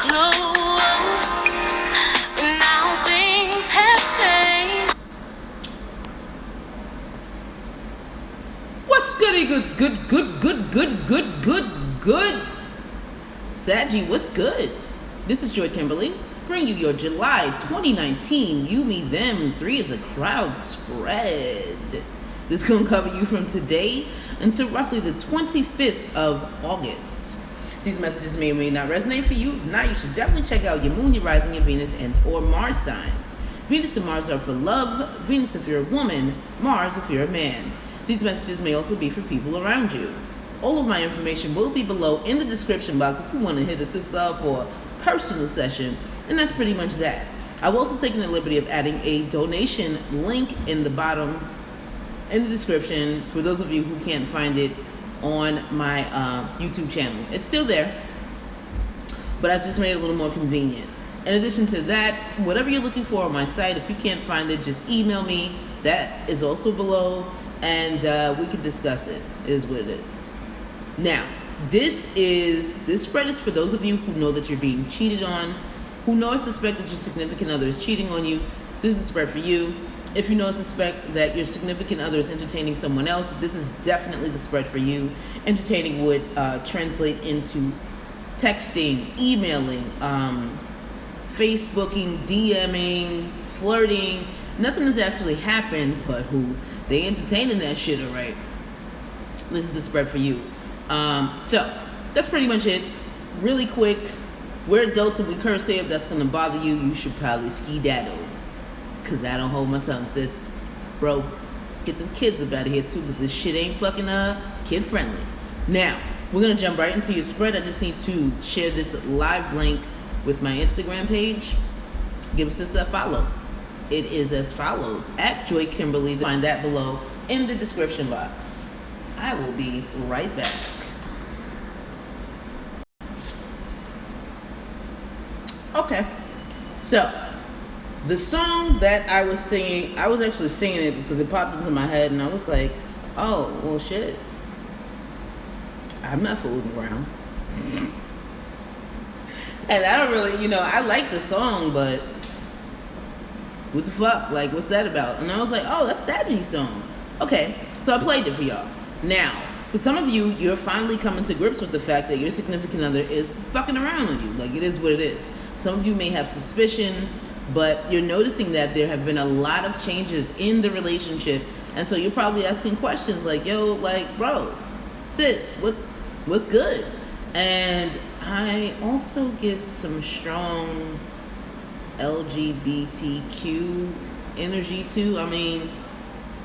close. Now things have changed. What's goody good? Saggy, what's good? This is Joy Kimberly, bring you your July 2019 You, Me, Them 3 is a crowd spread. This is going to cover you from today until roughly the 25th of August. These messages may or may not resonate for you. If not, you should definitely check out your moon, your rising, your Venus, and or Mars signs. Venus and Mars are for love. Venus if you're a woman, Mars if you're a man. These messages may also be for people around you. All of my information will be below in the description box if you want to hit a sister up for a personal session, and that's pretty much that. I've also taken the liberty of adding a donation link in the bottom in the description for those of you who can't find it on my YouTube channel. It's still there, but I've just made it a little more convenient. In addition to that, whatever you're looking for on my site, if you can't find it, just email me. That is also below, and we can discuss it. It is what it is. Now, this spread is for those of you who know that you're being cheated on, who know or suspect that your significant other is cheating on you. This is the spread for you. If you know or suspect that your significant other is entertaining someone else, this is definitely the spread for you. Entertaining would translate into texting, emailing, Facebooking, DMing, flirting. Nothing has actually happened, but who they entertaining that shit, all right? This is the spread for you. So that's pretty much it. Really quick, we're adults and we curse here. If that's gonna bother you, you should probably skedaddle. Cause I don't hold my tongue, sis. Bro, get them kids up out of here too, cause this shit ain't fucking kid friendly. Now, we're gonna jump right into your spread. I just need to share this live link with my Instagram page. Give a sister a follow. It is as follows, at JoyKimberly. Find that below in the description box. I will be right back. Okay, so the song that I was singing, I was actually singing it because it popped into my head and I was like, oh, well shit, I'm not fooling around. And I don't really, I like the song, but what the fuck, like what's that about? And I was like, oh, that's Saggy's song. Okay, so I played it for y'all. Now, for some of you, you're finally coming to grips with the fact that your significant other is fucking around with you. Like, it is what it is. Some of you may have suspicions, but you're noticing that there have been a lot of changes in the relationship. And so you're probably asking questions like, yo, like, bro, sis, what's good? And I also get some strong LGBTQ energy too. I mean,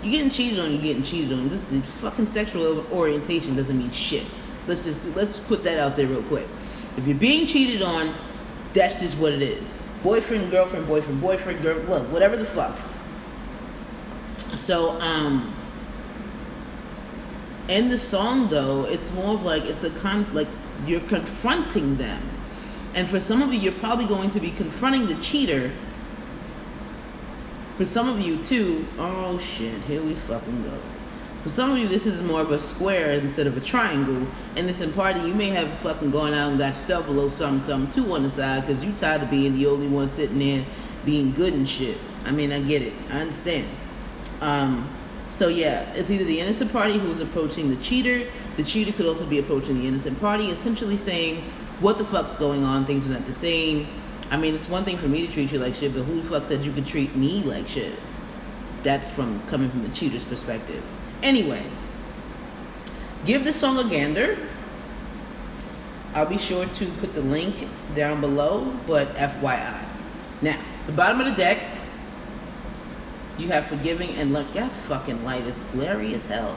you're getting cheated on, This the fucking sexual orientation doesn't mean shit. Let's put that out there real quick. If you're being cheated on, that's just what it is. Boyfriend, girlfriend, girl, well, whatever the fuck. So, in the song though, it's more of like like you're confronting them. And for some of you, you're probably going to be confronting the cheater. For some of you too, oh shit, here we fucking go. For some of you, this is more of a square instead of a triangle. And this in party, you may have fucking gone out and got yourself a little something too on the side because you tired of being the only one sitting there being good and shit. I mean, I get it. I understand. So yeah, it's either the innocent party who is approaching the cheater. The cheater could also be approaching the innocent party, essentially saying, what the fuck's going on? Things are not the same. I mean, it's one thing for me to treat you like shit, but who the fuck said you could treat me like shit? That's coming from the cheater's perspective. Anyway, give this song a gander. I'll be sure to put the link down below, but FYI. Now, the bottom of the deck, you have forgiving and learning. That fucking light is glary as hell.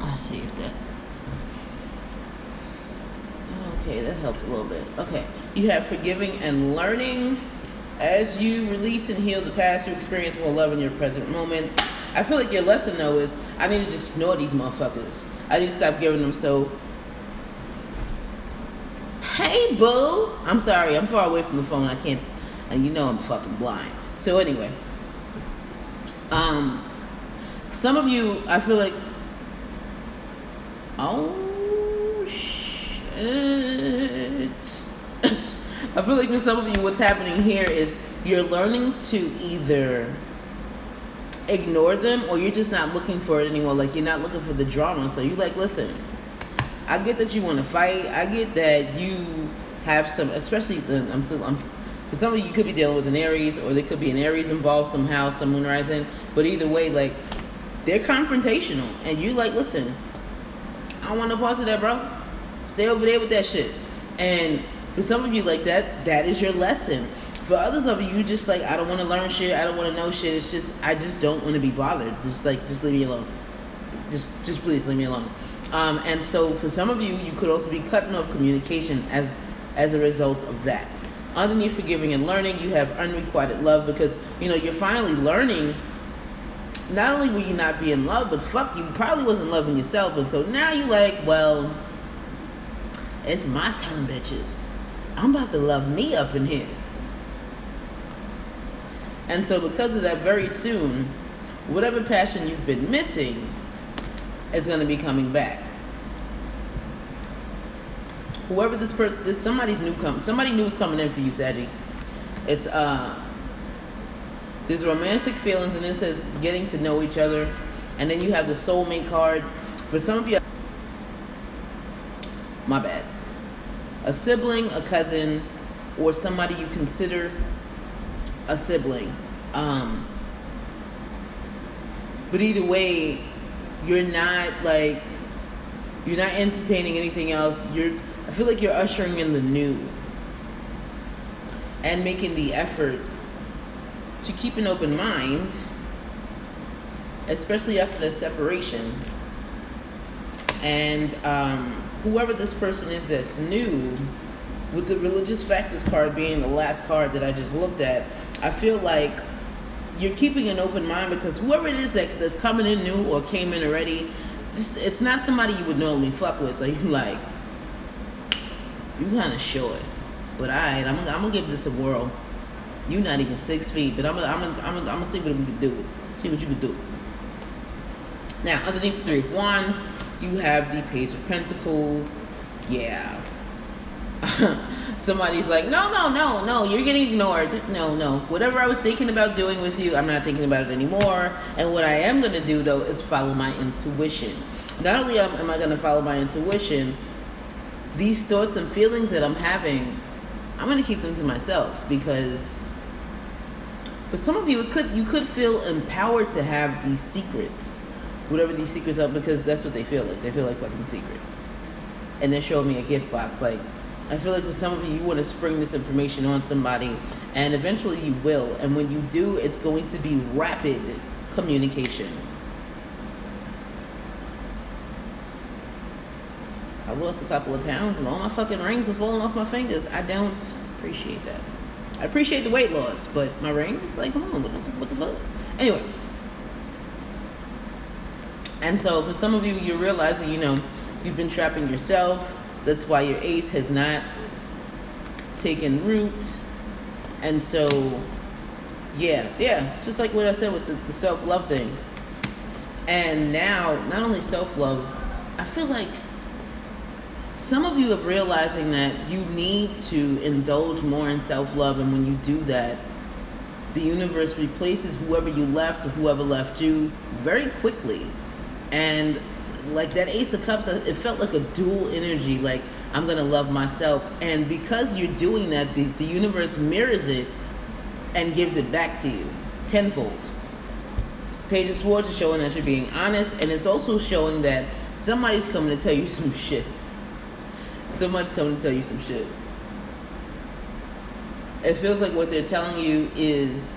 I'll see if that... Okay, that helped a little bit. Okay, you have forgiving and learning. As you release and heal the past, you experience more love in your present moments. I feel like your lesson, though, is I need to just ignore these motherfuckers. I need to stop giving them so... Hey, boo! I'm sorry, I'm far away from the phone. I can't... And you know I'm fucking blind. So anyway. Some of you, I feel like... Oh, shit. I feel like for some of you, what's happening here is you're learning to either ignore them or you're just not looking for it anymore. Like, you're not looking for the drama. So you're like, listen, I get that you want to fight. I get that you have some, especially, for some of you could be dealing with an Aries, or there could be an Aries involved somehow, some moon rising. But either way, like, they're confrontational. And you like, listen, I don't want no parts of that, bro. Stay over there with that shit. And for some of you, like, that is your lesson. For others of you, you just like, I don't want to learn shit. I don't want to know shit. It's just, I just don't want to be bothered. Just leave me alone. Just please leave me alone. And so for some of you, you could also be cutting off communication as a result of that. Underneath forgiving and learning, you have unrequited love, because, you know, you're finally learning. Not only will you not be in love, but fuck, you probably wasn't loving yourself. And so now you like, well, it's my turn, bitches. I'm about to love me up in here. And so because of that, very soon, whatever passion you've been missing is going to be coming back. Whoever somebody new is coming in for you, Saggy. It's there's romantic feelings, and it says getting to know each other, and then you have the soulmate card. For some of you, my bad, a sibling, a cousin, or somebody you consider a sibling. But either way, you're not entertaining anything else. I feel like you're ushering in the new and making the effort to keep an open mind, especially after the separation. And whoever this person is that's new, with the religious factors card being the last card that I just looked at, I feel like you're keeping an open mind, because whoever it is that's coming in new or came in already, it's not somebody you would normally fuck with. So you like, you kind of short, but alright, I'm gonna give this a whirl. You're not even 6 feet, but I'm gonna see what we can do. See what you can do. Now, underneath the Three of Wands, you have the Page of Pentacles. Yeah. Somebody's like, no, you're getting ignored. No. Whatever I was thinking about doing with you, I'm not thinking about it anymore. And what I am going to do, though, is follow my intuition. Not only am I going to follow my intuition, these thoughts and feelings that I'm having, I'm going to keep them to myself, because for some of you, you could feel empowered to have these secrets, whatever these secrets are, because that's what they feel like. They feel like fucking secrets. And they're showing me a gift box. Like, I feel like for some of you, you want to spring this information on somebody, and eventually you will. And when you do, it's going to be rapid communication. I lost a couple of pounds and all my fucking rings are falling off my fingers. I don't appreciate that. I appreciate the weight loss, but my rings, like, come on, what the fuck? Anyway. And so for some of you, you're realizing, you've been trapping yourself. That's why your ace has not taken root. And so, yeah, it's just like what I said with the self-love thing. And now, not only self-love, I feel like some of you are realizing that you need to indulge more in self-love. And when you do that, the universe replaces whoever you left or whoever left you very quickly. And like that Ace of Cups, it felt like a dual energy, like I'm going to love myself. And because you're doing that, the universe mirrors it and gives it back to you tenfold. Page of Swords is showing that you're being honest, and it's also showing that somebody's coming to tell you some shit. Somebody's coming to tell you some shit. It feels like what they're telling you is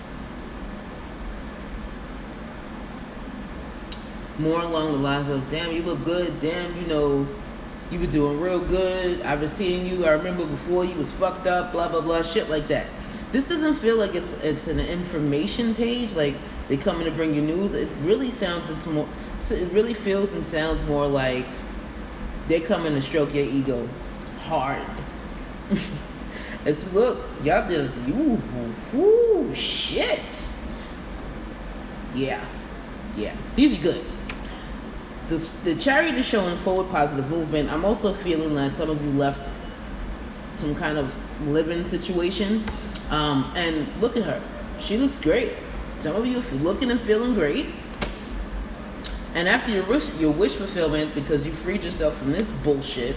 more along the lines of, damn, you look good. Damn, you were doing real good. I've been seeing you. I remember before you was fucked up, blah, blah, blah, shit like that. This doesn't feel like it's an information page, like they coming to bring you news. It really feels and sounds more like they're coming to stroke your ego hard. It's, look, y'all did ooh, shit. Yeah. These are good. The Chariot is showing forward positive movement. I'm also feeling that some of you left some kind of living situation. And look at her. She looks great. Some of you are looking and feeling great. And after your wish fulfillment, because you freed yourself from this bullshit,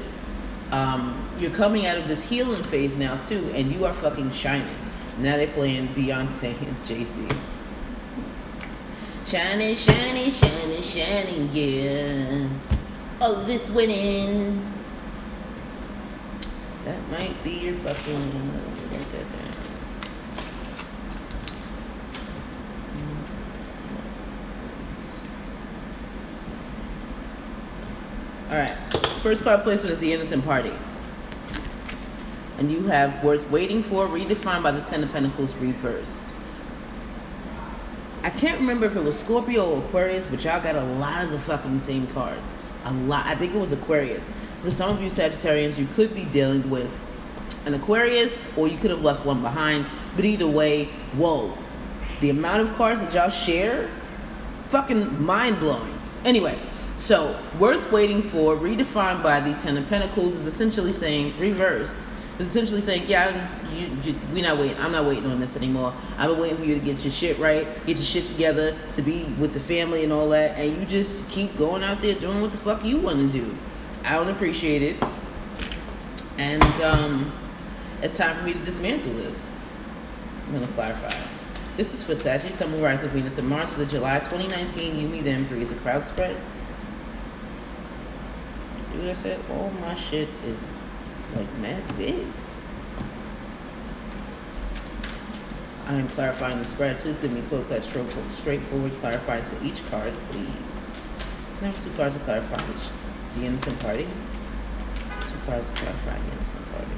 you're coming out of this healing phase now too, and you are fucking shining. Now they're playing Beyonce and Jay-Z. Shining, shining, shining, shining, yeah. All of this winning. That might be your fucking... write that down. Alright. First card placement is the Innocent Party. And you have Worth Waiting For, redefined by the Ten of Pentacles reversed. I can't remember if it was Scorpio or Aquarius, but y'all got a lot of the fucking same cards. A lot. I think it was Aquarius. For some of you Sagittarians, you could be dealing with an Aquarius, or you could have left one behind. But either way, whoa. The amount of cards that y'all share, fucking mind-blowing. Anyway, so Worth Waiting For, redefined by the Ten of Pentacles, is essentially saying, reversed, is essentially saying, yeah, we're not waiting. I'm not waiting on this anymore. I've been waiting for you to get your shit right, get your shit together, to be with the family and all that, and you just keep going out there doing what the fuck you want to do. I don't appreciate it. And it's time for me to dismantle this. I'm going to clarify. This is for Sagittarius, Sun, Moon, Rising, Venus, and Mars for the July 2019 You, Me, Them 3 is a crowd spread. See what I said? All my shit is like mad big. I am clarifying the spread. Please give me close that straightforward clarifies for each card, please. Can I have 2 cards to clarify the Innocent Party? 2 cards to clarify the Innocent Party.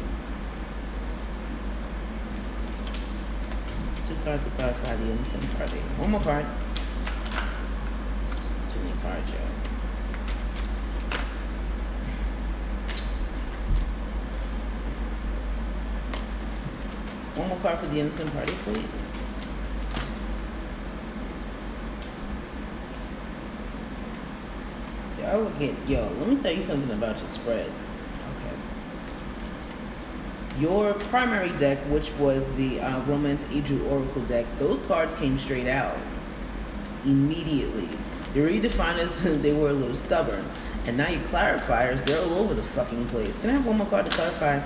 2 cards to clarify the Innocent Party. One more card. Too many cards, y'all. One more card for the Innocent Party, please. Y'all look at, let me tell you something about your spread. Okay. Your primary deck, which was the Romance Angel Oracle deck, those cards came straight out immediately. Your redefiners, they were a little stubborn. And now your clarifiers, they're all over the fucking place. Can I have one more card to clarify?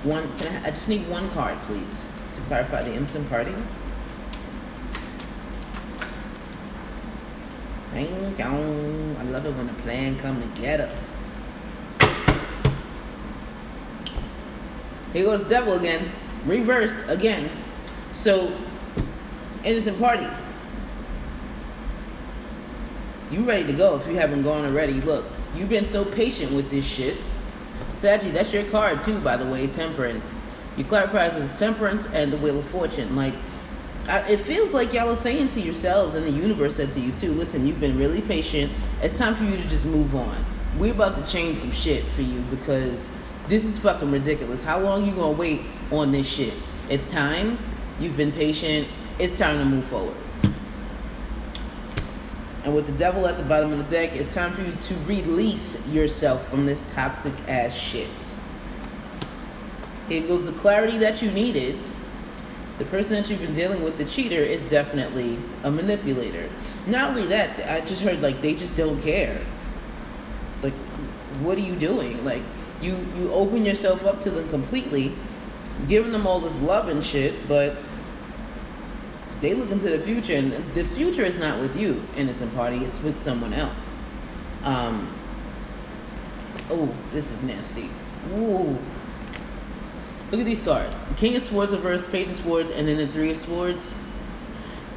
I just need one card, please, to clarify the Innocent Party. Thank you. I love it when a plan come together. Here goes Devil again, reversed again. So, Innocent Party, you ready to go if you haven't gone already. Look, you've been so patient with this shit. Saggy, that's your card too, by the way, Temperance. You clarifies as Temperance and the Wheel of Fortune. Like, it feels like y'all are saying to yourselves, and the universe said to you too, listen, you've been really patient. It's time for you to just move on. We're about to change some shit for you because this is fucking ridiculous. How long you gonna wait on this shit? It's time. You've been patient. It's time to move forward. And with the Devil at the bottom of the deck, it's time for you to release yourself from this toxic ass shit. Here goes the clarity that you needed. The person that you've been dealing with, the cheater, is definitely a manipulator. Not only that, I just heard, like, they just don't care. Like, what are you doing? Like, you open yourself up to them completely, giving them all this love and shit, but they look into the future, and the future is not with you, Innocent Party. It's with someone else. Oh, this is nasty. Ooh. Look at these cards. The King of Swords reversed, Page of Swords, and then the 3 of Swords.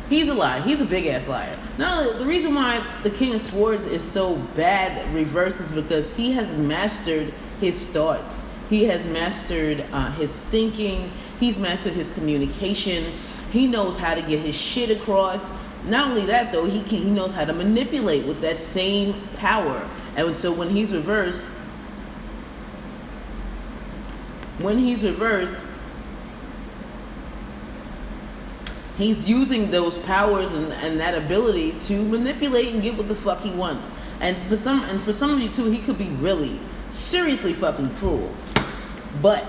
He's a liar. He's a big-ass liar. Not only, the reason why the King of Swords is so bad reversed is because he has mastered his thoughts. He has mastered his thinking. He's mastered his communication. He knows how to get his shit across. Not only that, though, he knows how to manipulate with that same power. And so when he's reversed, he's using those powers and that ability to manipulate and get what the fuck he wants. And for some of you too, he could be really seriously fucking cruel. But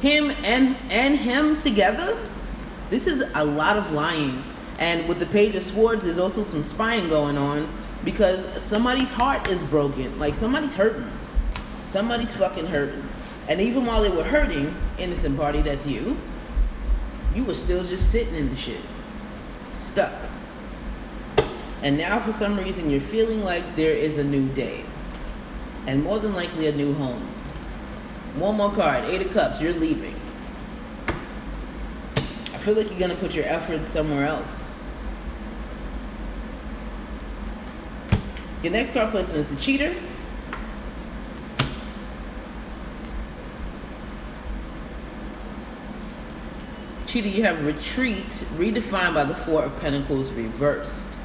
him and him together, this is a lot of lying. And with the Page of Swords, there's also some spying going on because somebody's heart is broken. Like, somebody's hurting. Somebody's fucking hurting. And even while they were hurting, innocent party, that's you were still just sitting in the shit. Stuck. And now for some reason you're feeling like there is a new day. And more than likely a new home. One more card, 8 of Cups, you're leaving. I feel like you're going to put your efforts somewhere else. Your next card placement is the Cheater. Cheater, you have Retreat, redefined by the 4 of Pentacles reversed.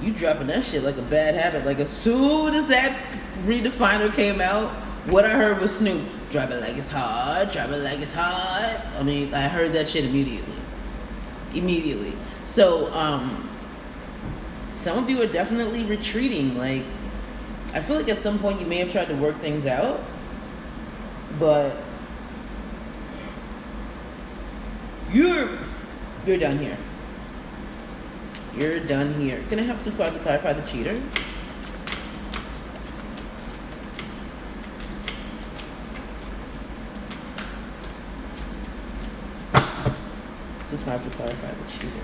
You dropping that shit like a bad habit. Like, as soon as that redefiner came out, what I heard was Snoop, drop it like it's hard, drop it like it's hard. I mean, I heard that shit immediately. So, some of you are definitely retreating. Like, I feel like at some point you may have tried to work things out, but you're done here. You're done here. Can I have 2 cards to clarify the Cheater? Two cards to clarify the Cheater.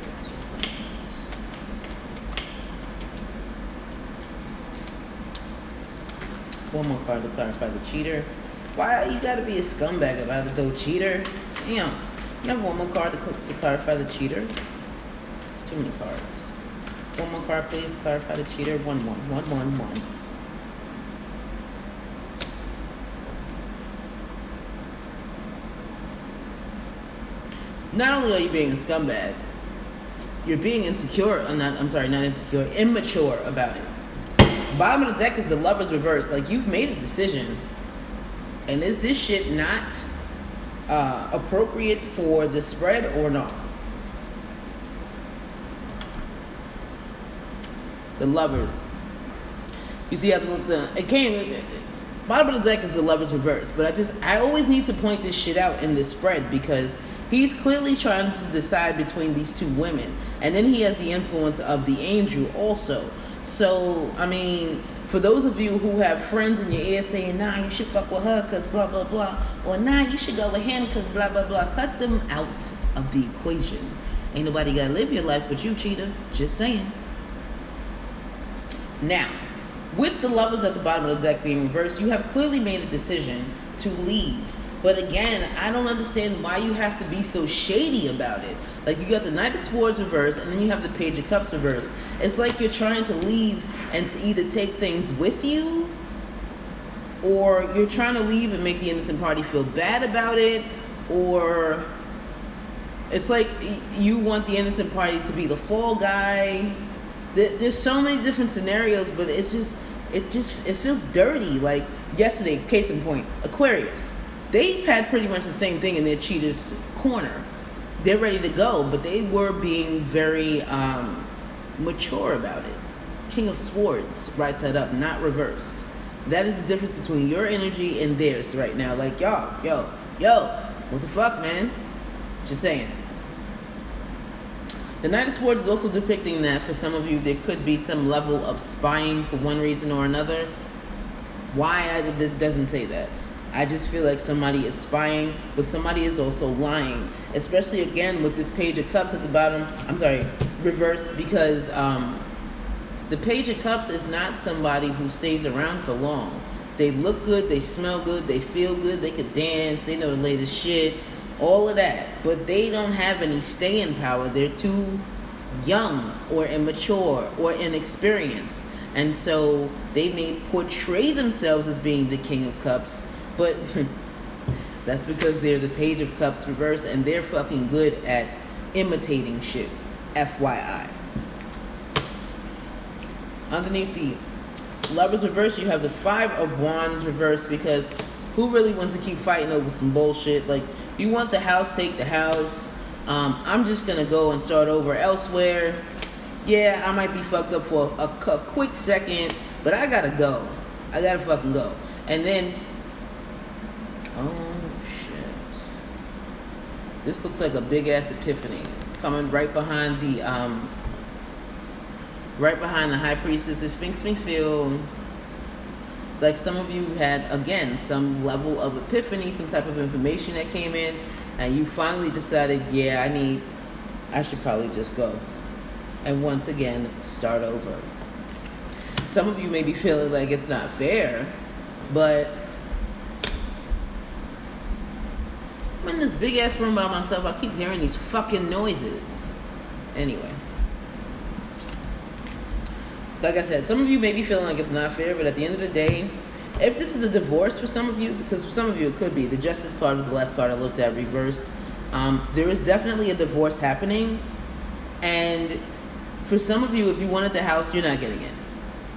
One more card to clarify the Cheater. Why you gotta be a scumbag about it though, Cheater? Damn. Can I have one more card to clarify the Cheater? It's too many cards. One more card, please. Clarify the Cheater. 1 1 1 1 1. Not only are you being a scumbag, you're being insecure. Not insecure. Immature about it. Bottom of the deck is the Lovers reversed. Like, you've made a decision, and is this shit not appropriate for the spread or not? The Lovers. You see how it came. Bottom of the deck is the Lovers reversed, but I always need to point this shit out in this spread because he's clearly trying to decide between these two women, and then he has the influence of the Angel also. So, I mean, for those of you who have friends in your ear saying, nah, you should fuck with her because blah, blah, blah, or nah, you should go with him because blah, blah, blah, cut them out of the equation. Ain't nobody got to live your life but you, Cheetah. Just saying. Now, with the Lovers at the bottom of the deck being reversed, you have clearly made a decision to leave. But again, I don't understand why you have to be so shady about it. Like, you got the Knight of Swords reversed, and then you have the Page of Cups reversed. It's like you're trying to leave and to either take things with you, or you're trying to leave and make the innocent party feel bad about it, or it's like you want the innocent party to be the fall guy. There's so many different scenarios, but it feels dirty. Like, yesterday, case in point, Aquarius. They had pretty much the same thing in their Cheetah's corner. They're ready to go, but they were being very mature about it. King of Swords, right side up, not reversed. That is the difference between your energy and theirs right now. Like, yo, what the fuck, man? Just saying. The Knight of Swords is also depicting that for some of you, there could be some level of spying for one reason or another. Why? It doesn't say that. I just feel like somebody is spying, but somebody is also lying. Especially, again, with this Page of Cups at the bottom. I'm sorry, reversed, because the Page of Cups is not somebody who stays around for long. They look good, they smell good, they feel good, they could dance, they know the latest shit, all of that. But they don't have any staying power. They're too young or immature or inexperienced. And so they may portray themselves as being the King of Cups, but that's because they're the Page of Cups reversed, and they're fucking good at imitating shit. FYI. Underneath the Lovers reversed, you have the 5 of Wands reversed, because who really wants to keep fighting over some bullshit? Like, you want the house, take the house. I'm just gonna go and start over elsewhere. Yeah, I might be fucked up for a quick second, but I gotta go. I gotta fucking go. And then, oh shit. This looks like a big ass epiphany coming right behind the high priestess. It makes me feel like some of you had, again, some level of epiphany, some type of information that came in, and you finally decided, yeah, I should probably just go and once again start over. Some of you may be feeling like it's not fair, but I'm in this big ass room by myself. I keep hearing these fucking noises. Anyway, like I said, some of you may be feeling like it's not fair, but at the end of the day, if this is a divorce for some of you, because for some of you it could be, the Justice card was the last card I looked at reversed. There is definitely a divorce happening, and for some of you, if you wanted the house, you're not getting it.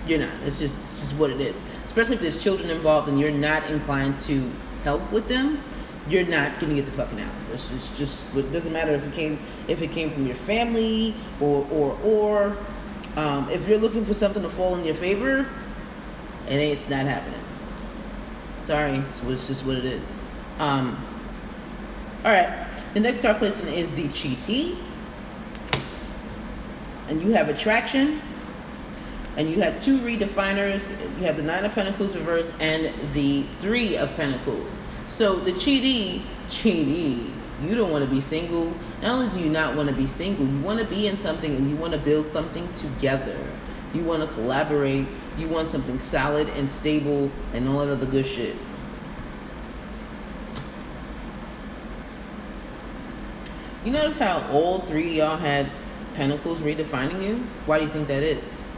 You're not. It's just what it is. Especially if there's children involved and you're not inclined to help with them, you're not gonna get the fucking house. It's just it doesn't matter if it came from your family or if you're looking for something to fall in your favor, and it's not happening. Sorry, it's just what it is. All right. The next card placement is the Cheatee, and you have attraction, and you had 2 redefiners. You have the 9 of Pentacles reversed and the 3 of Pentacles. So the Cheatee, you don't want to be single. Not only do you not want to be single, you want to be in something and you want to build something together. You want to collaborate. You want something solid and stable and all that other good shit. You notice how all 3 of y'all had Pentacles redefining you? Why do you think that is?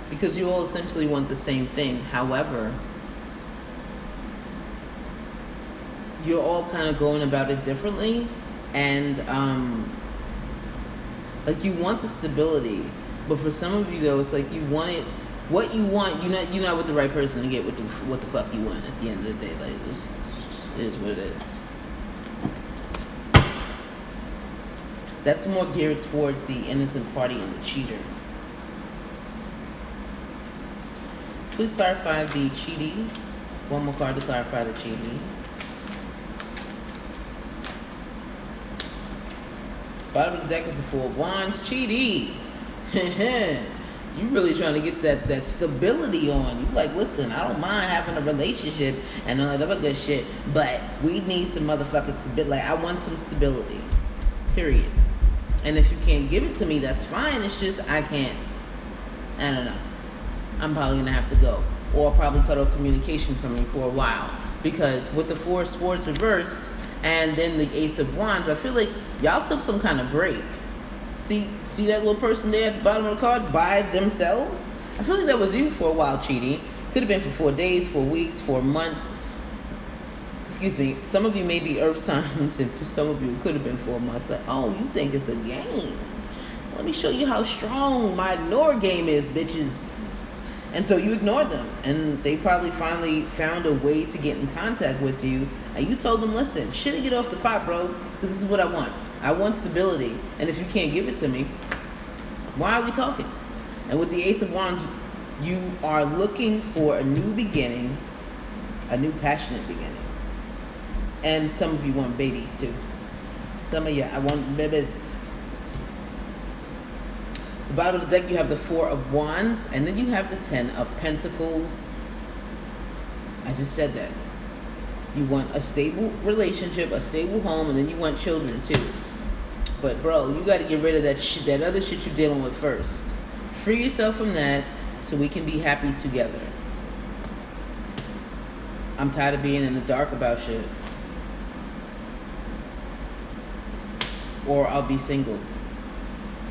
Because you all essentially want the same thing. However, you're all kind of going about it differently, and like you want the stability, but for some of you though, it's like you want it. What you want, you're not with the right person to get what the fuck you want at the end of the day. Like this is what it is. That's more geared towards the innocent party and the cheater. Please clarify the Cheatee. One more card to clarify the Cheatee. Bottom of the deck is the 4 of Wands. Cheatee. You really trying to get that stability on. You like, listen, I don't mind having a relationship and all that other good shit, but we need some motherfucking stability. Like, I want some stability. Period. And if you can't give it to me, that's fine. It's just I can't. I don't know. I'm probably going to have to go. Or probably cut off communication from you for a while. Because with the 4 of Swords reversed and then the Ace of Wands, I feel like y'all took some kind of break. See that little person there at the bottom of the card by themselves? I feel like that was you for a while, Cheatee. Could have been for 4 days, 4 weeks, 4 months. Excuse me. Some of you may be earth signs, and for some of you it could have been 4 months. Like, oh, you think it's a game? Let me show you how strong my ignore game is, bitches. And so you ignored them, and they probably finally found a way to get in contact with you, and you told them, listen, shit, get off the pot, bro, because this is what I want. I want stability, and if you can't give it to me, why are we talking? And with the Ace of Wands, you are looking for a new beginning, a new passionate beginning. And some of you want babies, too. Some of you, I want babies. The bottom of the deck, you have the 4 of Wands, and then you have the 10 of Pentacles. I just said that. You want a stable relationship, a stable home, and then you want children too. But bro, you got to get rid of that shit, that other shit you're dealing with first. Free yourself from that so we can be happy together. I'm tired of being in the dark about shit. Or I'll be single.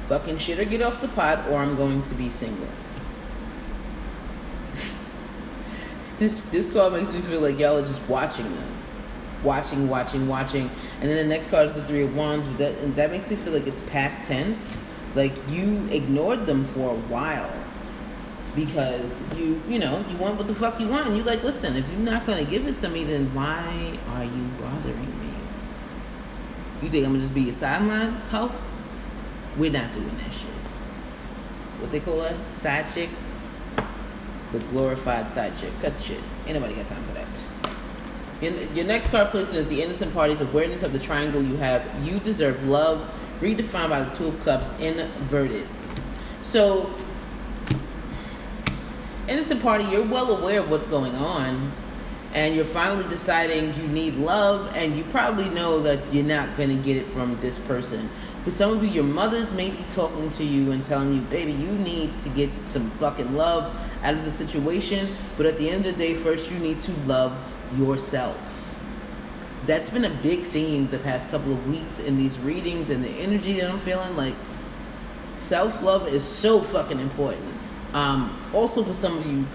Fucking shit or get off the pot, or I'm going to be single. This card makes me feel like y'all are just watching them. Watching. And then the next card is the 3 of Wands. But that makes me feel like it's past tense. Like you ignored them for a while. Because you want what the fuck you want. And you like, listen, if you're not going to give it to me, then why are you bothering me? You think I'm going to just be your sideline? Ho? We're not doing that shit. What they call that? Side chick? The glorified side chick. Cut the shit. Ain't nobody got time for that. Your next card placement is the innocent party's awareness of the triangle you have. You deserve love, redefined by the Two of Cups, inverted. So, innocent party, you're well aware of what's going on, and you're finally deciding you need love, and you probably know that you're not going to get it from this person. For some of you, your mothers may be talking to you and telling you, baby, you need to get some fucking love out of the situation, but at the end of the day, first you need to love yourself. That's been a big theme the past couple of weeks in these readings and the energy that I'm feeling. Like, self-love is so fucking important. Also, for some of you,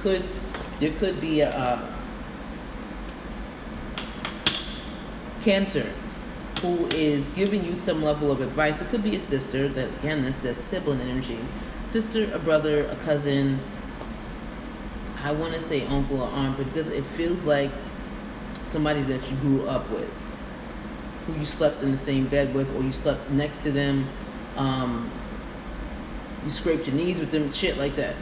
there could be a Cancer who is giving you some level of advice. It could be a sister. That again, that's that sibling energy. Sister, a brother, a cousin. I want to say uncle or aunt, but it feels like somebody that you grew up with, who you slept in the same bed with, or you slept next to them. You scraped your knees with them, shit like that.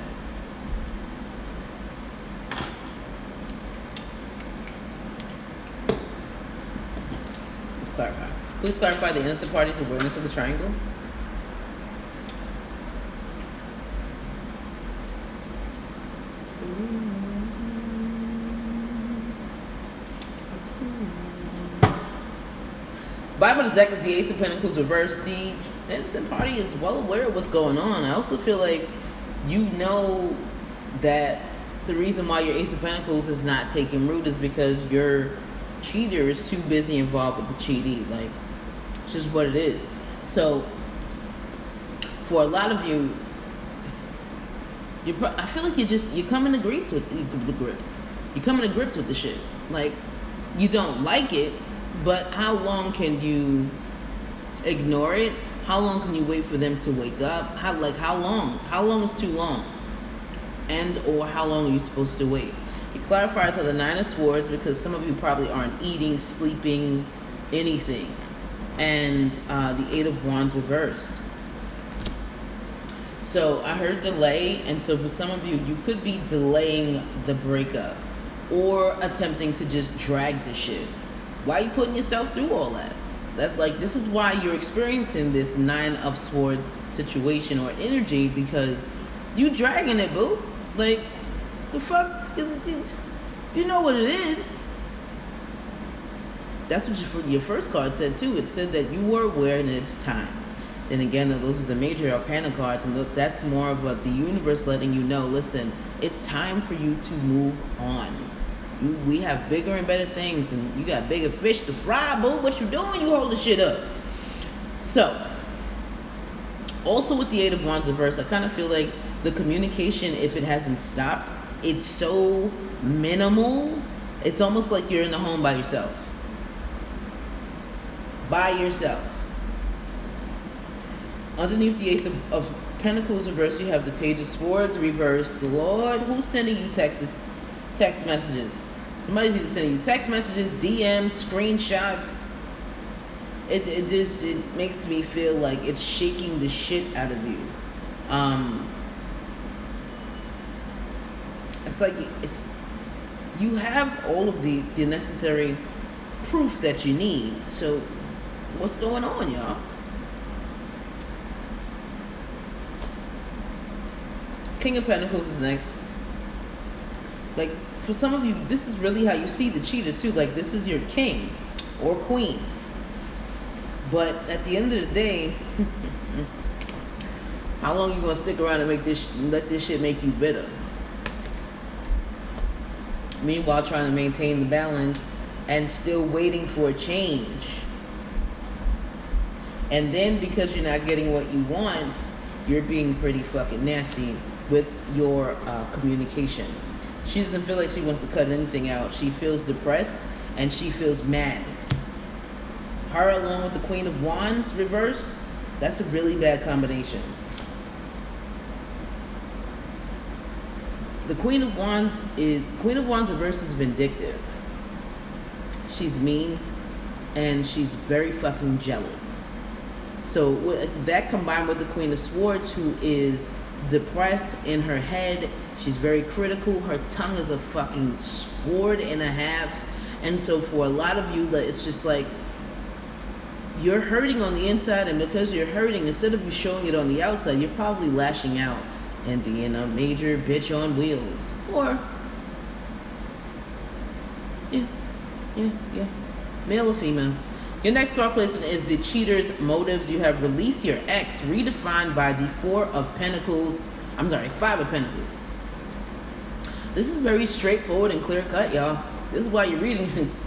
Let's clarify. Please clarify the innocent party's awareness of the triangle. Bottom of the deck is the Ace of Pentacles reversed. The innocent party is well aware of what's going on. I also feel like you know that the reason why your Ace of Pentacles is not taking root is because your cheater is too busy involved with the cheatee. Like, it's just what it is. So, for a lot of you, I feel like you're coming to grips with the grips. You're coming to grips with the shit. Like, you don't like it, but how long can you ignore it? How long can you wait for them to wake up? How long? How long is too long? And or how long are you supposed to wait? It clarifies on the Nine of Swords because some of you probably aren't eating, sleeping, anything. And the Eight of Wands reversed. So I heard delay, and so for some of you, you could be delaying the breakup or attempting to just drag the shit. Why are you putting yourself through all that? This is why you're experiencing this Nine of Swords situation or energy, because you dragging it, boo. Like, the fuck? You know what it is. That's what your first card said, too. It said that you were aware and it's time. Then again, those are the major arcana cards, and that's more of the universe letting you know, listen, it's time for you to move on. We have bigger and better things, and you got bigger fish to fry, boo. What you doing? You hold the shit up. So, also with the Eight of Wands reverse, I kind of feel like the communication, if it hasn't stopped, it's so minimal. It's almost like you're in the home by yourself. By yourself. Underneath the Ace of Pentacles reverse, you have the Page of Swords reversed. Lord, who's sending you text messages? Somebody's either sending you text messages, DMs, screenshots. It makes me feel like it's shaking the shit out of you. It's like you have all of the necessary proof that you need. So what's going on, y'all? King of Pentacles is next. Like, for some of you, this is really how you see the cheater too. Like, this is your king or queen. But at the end of the day, how long are you gonna stick around and let this shit make you bitter? Meanwhile, trying to maintain the balance and still waiting for a change. And then because you're not getting what you want, you're being pretty fucking nasty with your communication. She doesn't feel like she wants to cut anything out. She feels depressed and she feels mad. Her along with the Queen of Wands reversed, that's a really bad combination. The Queen of Wands reversed is vindictive. She's mean and she's very fucking jealous. So with that combined with the Queen of Swords, who is depressed in her head, she's very critical. Her tongue is a fucking sword and a half, And so for a lot of you, it's just like you're hurting on the inside, and because you're hurting, instead of you showing it on the outside, you're probably lashing out and being a major bitch on wheels. Or yeah. Male or female. Your next card placement is the cheater's motives. You have release your ex, redefined by the Five of Pentacles. This is very straightforward and clear cut, y'all. This is why you're reading this.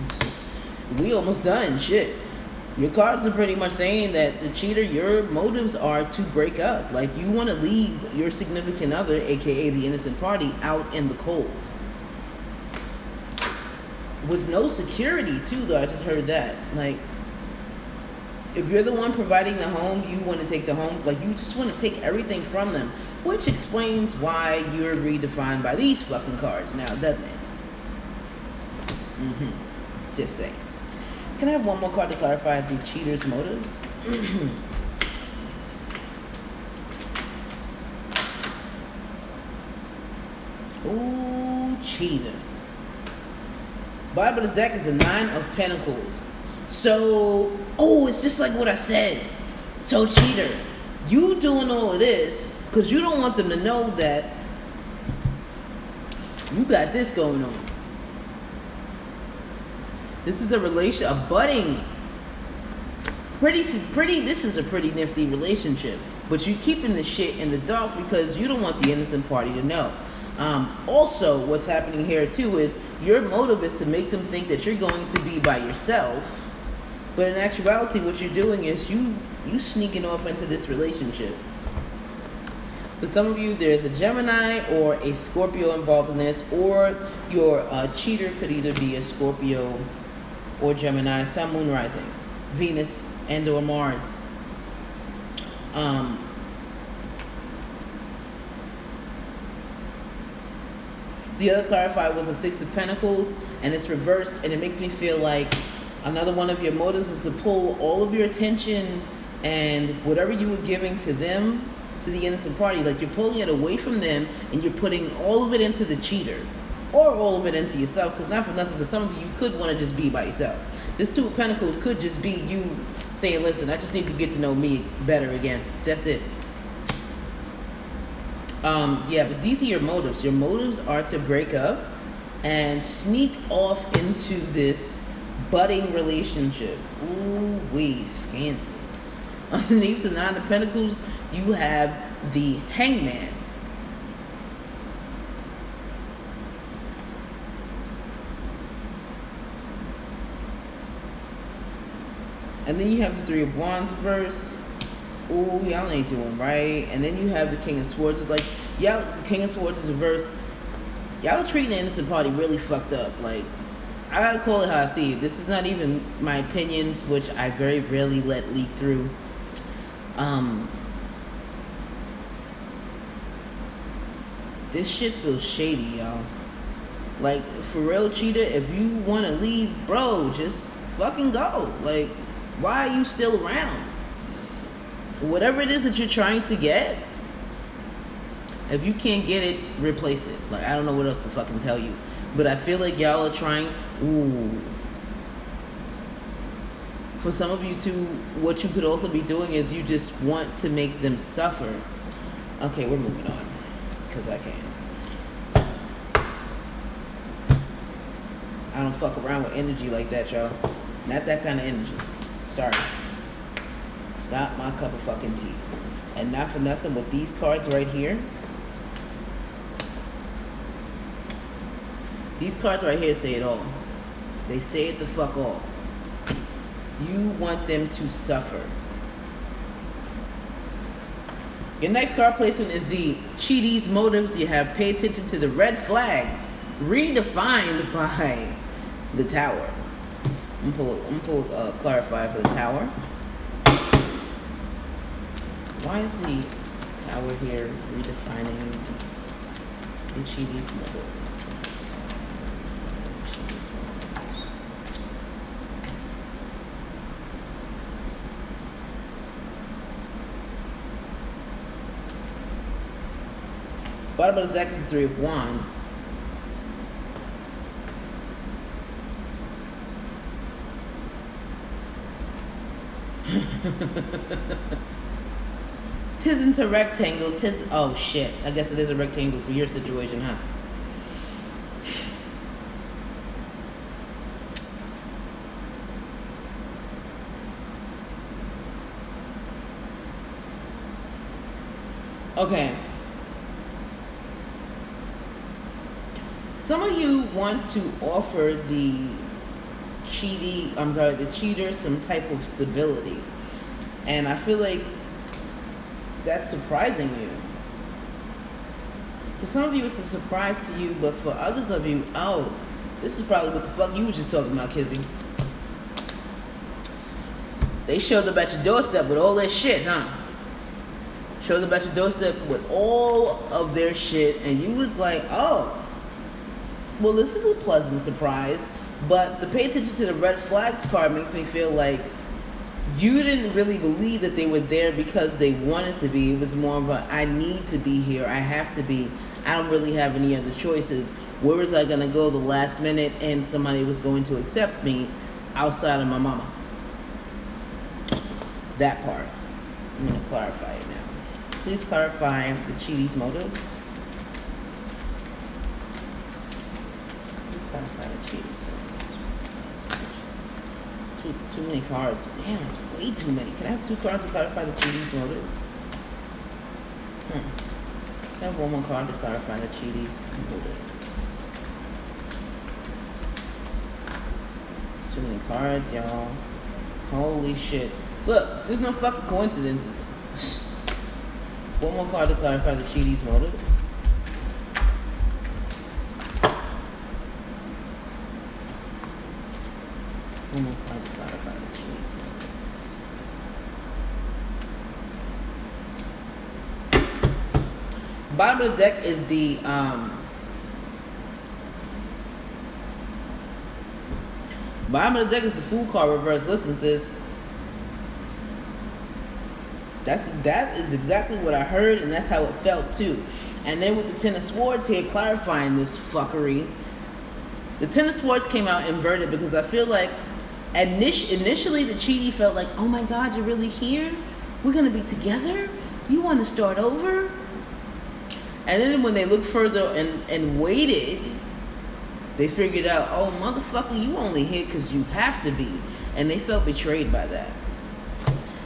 We almost done. Shit. Your cards are pretty much saying that the cheater, your motives are to break up. Like, you want to leave your significant other, aka the innocent party, out in the cold. With no security, too, though. I just heard that. Like, if you're the one providing the home, you want to take the home. Like, you just want to take everything from them. Which explains why you're redefined by these fucking cards now, doesn't it? Just saying. Can I have one more card to clarify the cheater's motives? Ooh, cheater. Bottom of the deck is the Nine of Pentacles. So, it's just like what I said. So, cheater, you doing all of this because you don't want them to know that you got this going on. This is a budding, this is a pretty nifty relationship. But you're keeping the shit in the dark because you don't want the innocent party to know. Also, what's happening here too is your motive is to make them think that you're going to be by yourself. But in actuality, what you're doing is you sneaking off into this relationship. For some of you, there's a Gemini or a Scorpio involved in this, or your cheater could either be a Scorpio or Gemini, Sun, Moon, Rising, Venus, and or Mars. The other clarifier was the Six of Pentacles, and it's reversed, and it makes me feel like another one of your motives is to pull all of your attention and whatever you were giving to them, to the innocent party, like you're pulling it away from them and you're putting all of it into the cheater. Or all of it into yourself, because not for nothing, but some of you could want to just be by yourself. This Two of Pentacles could just be you saying, listen, I just need to get to know me better again. That's it. But these are your motives. Your motives are to break up and sneak off into this budding relationship. Ooh wee, scandalous. Underneath the Nine of Pentacles, you have the Hangman. And then you have the Three of Wands reverse. Ooh, y'all ain't doing right. And then you have the King of Swords. Like, y'all, the King of Swords is reversed. Y'all are treating the innocent party really fucked up. Like, I gotta call it how I see it. This is not even my opinions, which I very rarely let leak through. This shit feels shady, y'all. Like, for real, cheater, if you want to leave, bro, just fucking go. Like, why are you still around? Whatever it is that you're trying to get, if you can't get it, replace it. Like, I don't know what else to fucking tell you. But I feel like y'all are trying, for some of you too, what you could also be doing is you just want to make them suffer. Okay, we're moving on. Because I can. I don't fuck around with energy like that, y'all. Not that kind of energy. Sorry. It's not my cup of fucking tea. And not for nothing, with these cards right here. These cards right here say it all. They say it the fuck all. You want them to suffer. Your next card placement is the cheaties motives. You have pay attention to the red flags, redefined by the Tower. I'm gonna pull clarify for the Tower. Why is the Tower here redefining the cheaties motives? Bottom of the deck is the Three of Wands. Tisn't a rectangle. Oh shit. I guess it is a rectangle for your situation, huh? Okay. Some of you want to offer the cheater some type of stability. And I feel like that's surprising you. For some of you, it's a surprise to you, but for others of you, oh, this is probably what the fuck you was just talking about, Kizzy. They showed up at your doorstep with all that shit, huh? Showed up at your doorstep with all of their shit, and you was like, oh, well, this is a pleasant surprise. But the pay attention to the red flags card makes me feel like you didn't really believe that they were there because they wanted to be. It was more of a, I need to be here. I have to be. I don't really have any other choices. Where was I going to go the last minute and somebody was going to accept me outside of my mama? That part. I'm going to clarify it now. Please clarify the cheaties' motives. Please clarify the cheaties. Too many cards. Damn, it's way too many. Can I have 2 cards to clarify the cheaties' motives? Can I have one more card to clarify the cheaties' motives? There's too many cards, y'all. Holy shit. Look, there's no fucking coincidences. One more card to clarify the cheaties' motives. One more card to clarify the cheaties' motives. Bottom of the deck is the bottom of the deck is the Fool card reverse. Listen, sis. That is exactly what I heard, and that's how it felt too. And then with the Ten of Swords here clarifying this fuckery, the Ten of Swords came out inverted because I feel like initially the cheatie felt like, oh my God, you're really here? We're gonna be together? You want to start over? And then when they looked further and waited, they figured out, oh motherfucker, you only here because you have to be. And they felt betrayed by that.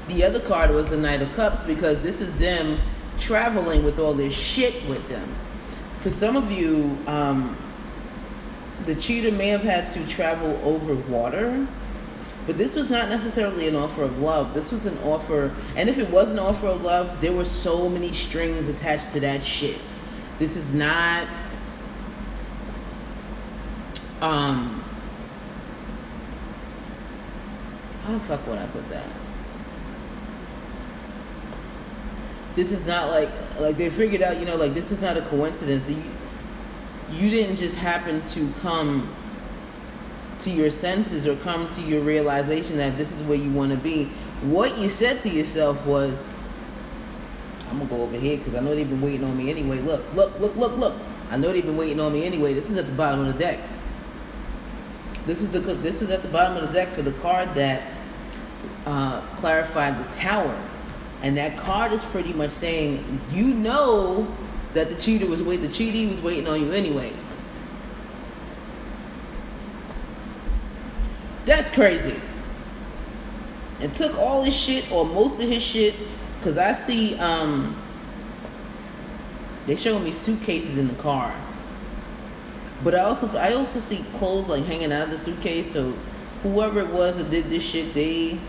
The other card was the Knight of Cups because this is them traveling with all this shit with them. For some of you, the cheater may have had to travel over water, but this was not necessarily an offer of love. This was an offer, and if it was an offer of love, there were so many strings attached to that shit. This is not, how the fuck would I put that? This is not like they figured out, you know, like this is not a coincidence. You didn't just happen to come to your senses or come to your realization that this is where you want to be. What you said to yourself was, I'm going to go over here because I know they've been waiting on me anyway. Look. I know they've been waiting on me anyway. This is at the bottom of the deck. This is at the bottom of the deck for the card that clarified the Tower. And that card is pretty much saying, you know that the cheatie was waiting on you anyway. That's crazy. And took all his shit or most of his shit, because I see they showing me suitcases in the car. But I also see clothes like hanging out of the suitcase. So whoever it was that did this shit, they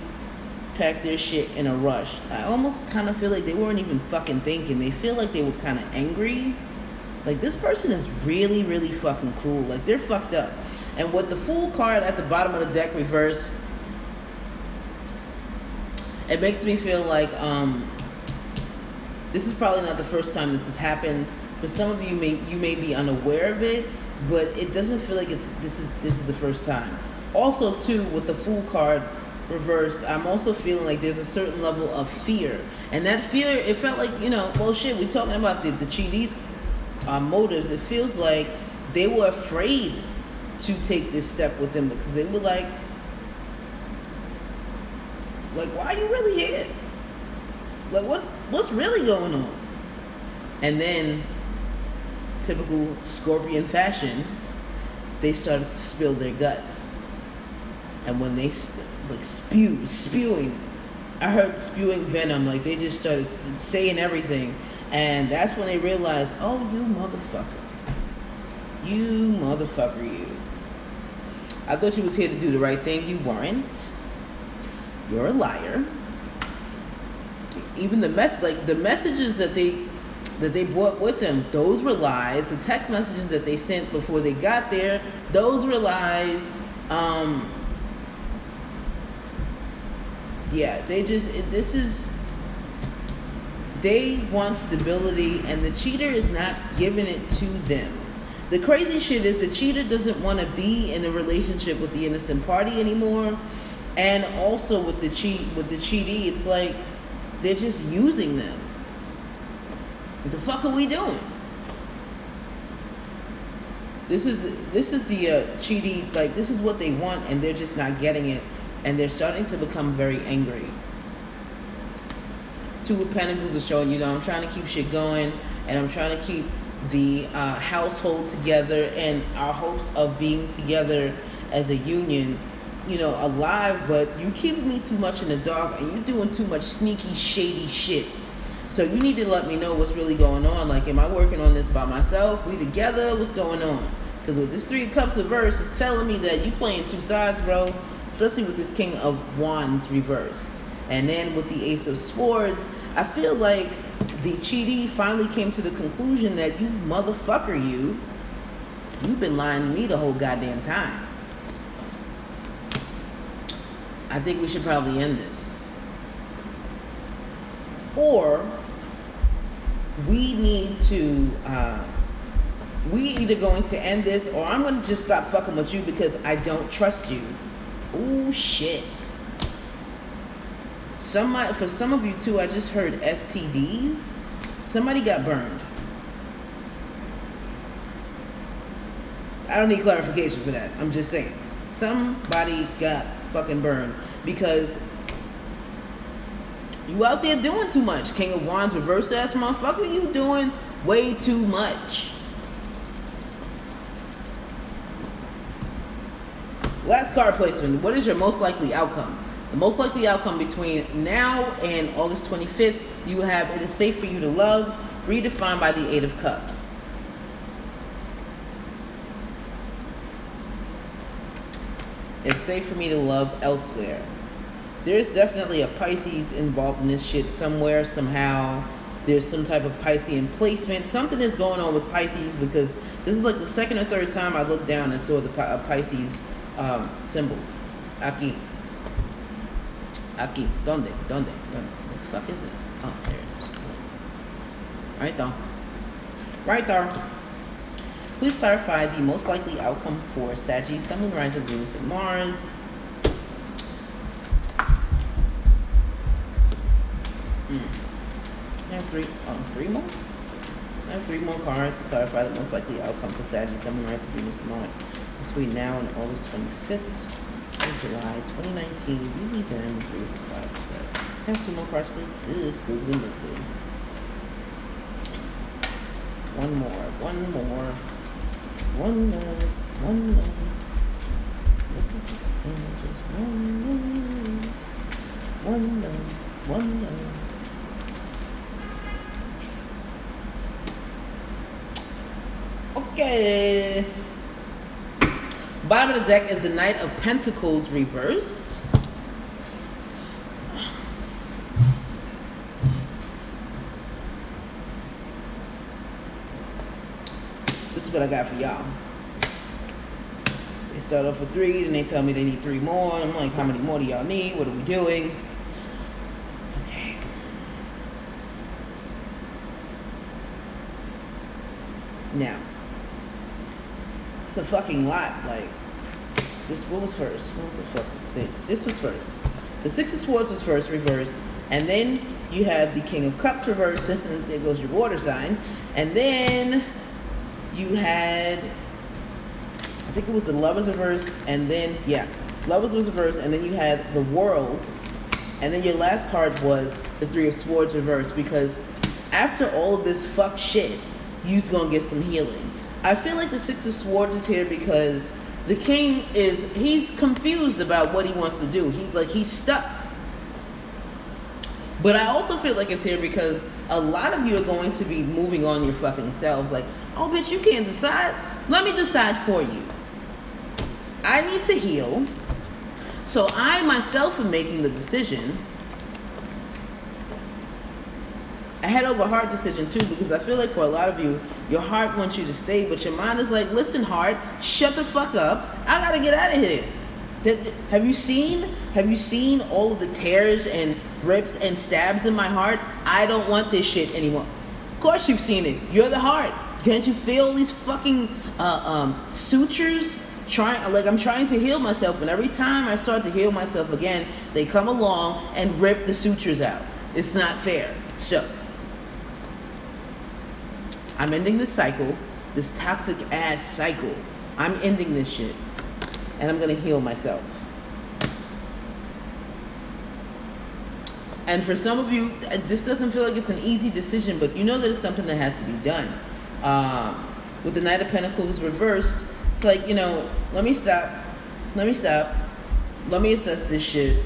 packed their shit in a rush. I almost kind of feel like they weren't even fucking thinking. They feel like they were kind of angry. Like, this person is really, really fucking cruel. Like, they're fucked up. And with the Fool card at the bottom of the deck reversed, it makes me feel like this is probably not the first time this has happened. For some of you, you may be unaware of it, but it doesn't feel like this is the first time. Also, too, with the Fool card reversed, I'm also feeling like there's a certain level of fear, and that fear, it felt like, you know, well, shit, we're talking about the cheaties' motives. It feels like they were afraid to take this step with them because they were like, Like, why are you really here? Like, what's really going on? And then, typical Scorpion fashion, they started to spill their guts. And when they spewing, I heard spewing venom. Like, they just started saying everything. And that's when they realized, oh, you motherfucker. You motherfucker, you. I thought you was here to do the right thing. You weren't. You're a liar. Even the messages that they brought with them, those were lies. The text messages that they sent before they got there, those were lies. They want stability, and the cheater is not giving it to them. The crazy shit is the cheater doesn't want to be in a relationship with the innocent party anymore, and also with the cheatee, it's like they're just using them. What the fuck are we doing? This is the cheatee, like, this is what they want, and they're just not getting it, and they're starting to become very angry. Two of Pentacles is showing, I'm trying to keep shit going, and I'm trying to keep the household together, and our hopes of being together as a union, alive, but you keeping me too much in the dark, and you doing too much sneaky, shady shit. So you need to let me know what's really going on. Like, am I working on this by myself? We together? What's going on? Because with this 3 of Cups reverse, it's telling me that you playing two sides, bro. Especially with this King of Wands reversed. And then with the Ace of Swords, I feel like the cheatee finally came to the conclusion that you motherfucker, you've been lying to me the whole goddamn time. I think we should probably end this. Or we need to, we either going to end this, or I'm going to just stop fucking with you because I don't trust you. Ooh, shit. For some of you too, I just heard STDs. Somebody got burned. I don't need clarification for that. I'm just saying. Somebody got fucking burned because you out there doing too much. King of Wands, reverse ass motherfucker, you doing way too much. Last card placement. What is your most likely outcome? The most likely outcome between now and August 25th, you have it is safe for you to love, redefined by the 8 of Cups. It's safe for me to love elsewhere. There's definitely a Pisces involved in this shit somewhere, somehow. There's some type of Piscean placement. Something is going on with Pisces because this is like the second or third time I looked down and saw the Pisces symbol. Aquí. ¿Dónde? What the fuck is it? Oh, there it is. Right there. Please clarify the most likely outcome for Sagittarius, Sun, Moon, Rising, Venus, and Mars. I have three more? I have 3 more cards to clarify the most likely outcome for Sagittarius, Sun, Moon, Rising, Venus, and Mars between now and August 25th. July 2019, you leave them 3 is a cloud spread. Can I have 2 more cards, please? Good, googly moogly. One more. One love. Look at just angels. One love. Okay. Bottom of the deck is the Knight of Pentacles reversed. This is what I got for y'all. They start off with 3, then they tell me they need 3 more. I'm like, how many more do y'all need? What are we doing? Okay. Now, it's a fucking lot. Like, this, what was first? What the fuck was this? This was first. The 6 of Swords was first, reversed. And then you have the King of Cups reversed. And there goes your water sign. And then you had, I think it was the Lovers reversed. And then, yeah, Lovers was reversed. And then you had the World. And then your last card was the Three of Swords reversed, because after all of this fuck shit, you's gonna get some healing. I feel like the Six of Swords is here because the King he's confused about what he wants to do. He's stuck. But I also feel like it's here because a lot of you are going to be moving on your fucking selves. Like, oh bitch, you can't decide? Let me decide for you. I need to heal. So I myself am making the decision. A head over heart decision too, because I feel like for a lot of you, your heart wants you to stay, but your mind is like, listen heart, shut the fuck up. I gotta get out of here. Have you seen all of the tears and rips and stabs in my heart? I don't want this shit anymore. Of course you've seen it. You're the heart. Can't you feel these fucking sutures? I'm trying to heal myself, and every time I start to heal myself again, they come along and rip the sutures out. It's not fair. So I'm ending this cycle, this toxic ass cycle. I'm ending this shit, and I'm gonna heal myself. And for some of you, this doesn't feel like it's an easy decision, but you know that it's something that has to be done. With the Knight of Pentacles reversed, it's like, let me stop. Let me assess this shit.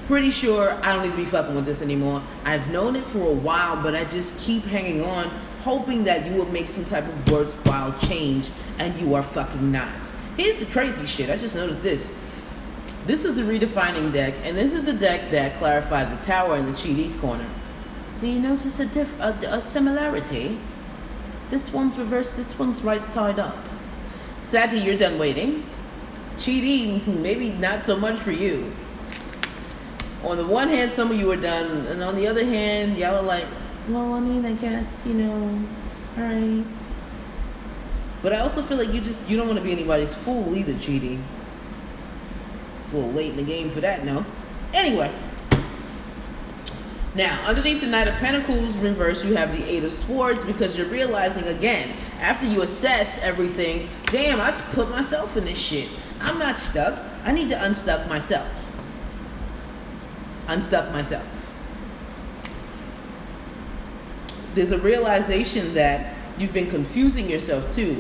Pretty sure I don't need to be fucking with this anymore. I've known it for a while, but I just keep hanging on, hoping that you will make some type of worthwhile change, and you are fucking not. Here's the crazy shit. I just noticed this. This is the redefining deck, and this is the deck that clarified the Tower in the Chidi's corner. Do you notice a similarity? This one's reversed, this one's right side up. Saggy, you're done waiting. Chidi, maybe not so much for you. On the one hand, some of you are done, and on the other hand, y'all are like, well, I mean, I guess, alright. But I also feel like you don't want to be anybody's fool either, Chidi. A little late in the game for that, no? Anyway. Now, underneath the Knight of Pentacles reverse, you have the Eight of Swords, because you're realizing again, after you assess everything, damn, I put myself in this shit. I'm not stuck. I need to unstuck myself. There's a realization that you've been confusing yourself too,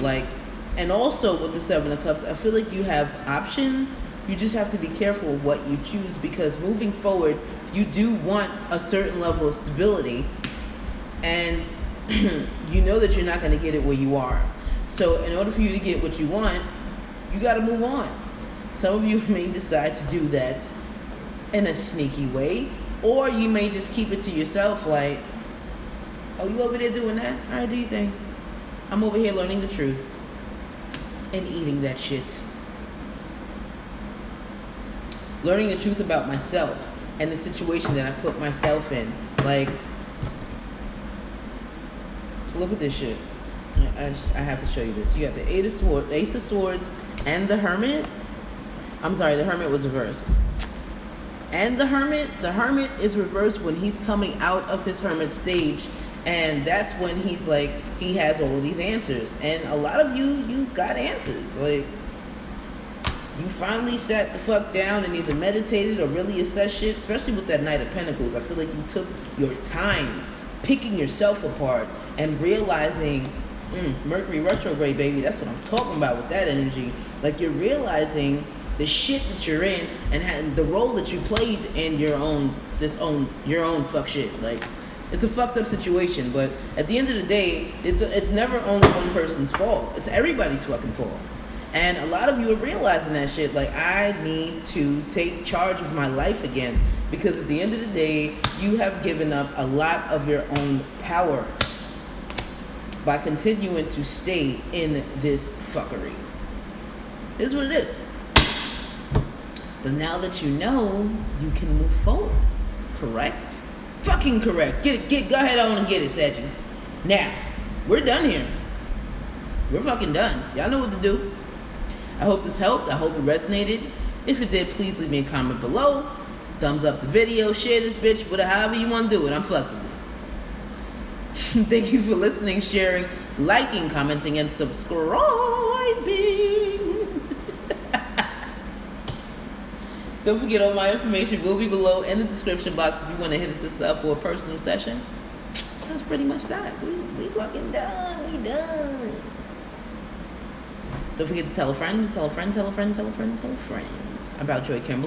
and also with the Seven of Cups, I feel like you have options. You just have to be careful of what you choose, because moving forward, you do want a certain level of stability, and you know that you're not going to get it where you are. So in order for you to get what you want, you got to move on. Some of you may decide to do that in a sneaky way, or you may just keep it to yourself, like, oh, you over there doing that? All right, do your thing. I'm over here learning the truth and eating that shit. Learning the truth about myself and the situation that I put myself in. Like, look at this shit. I have to show you this. You got the Ace of Swords, and the Hermit. I'm sorry, the Hermit was reversed. And the Hermit is reversed when he's coming out of his Hermit stage, and that's when he's like, he has all of these answers. And a lot of you got answers. Like, you finally sat the fuck down and either meditated or really assessed shit, especially with that Knight of Pentacles. I feel like you took your time picking yourself apart and realizing, Mercury retrograde, baby, that's what I'm talking about with that energy. Like, you're realizing the shit that you're in and the role that you played in your own fuck shit. Like, it's a fucked up situation, but at the end of the day, it's never only one person's fault. It's everybody's fucking fault. And a lot of you are realizing that shit. Like, I need to take charge of my life again, because at the end of the day, you have given up a lot of your own power by continuing to stay in this fuckery. Here's what it is. But now that you know, you can move forward. Correct? Fucking correct. Go ahead on and get it, Sagittarius. Now, we're done here. We're fucking done. Y'all know what to do. I hope this helped. I hope it resonated. If it did, please leave me a comment below. Thumbs up the video. Share this bitch. However you want to do it. I'm flexible. Thank you for listening, sharing, liking, commenting, and subscribing. Don't forget, all my information will be below in the description box if you want to hit a sister up for a personal session. That's pretty much that. We fucking done. We done. Don't forget to tell a friend, tell a friend, tell a friend, tell a friend, tell a friend about Joy Kimberly.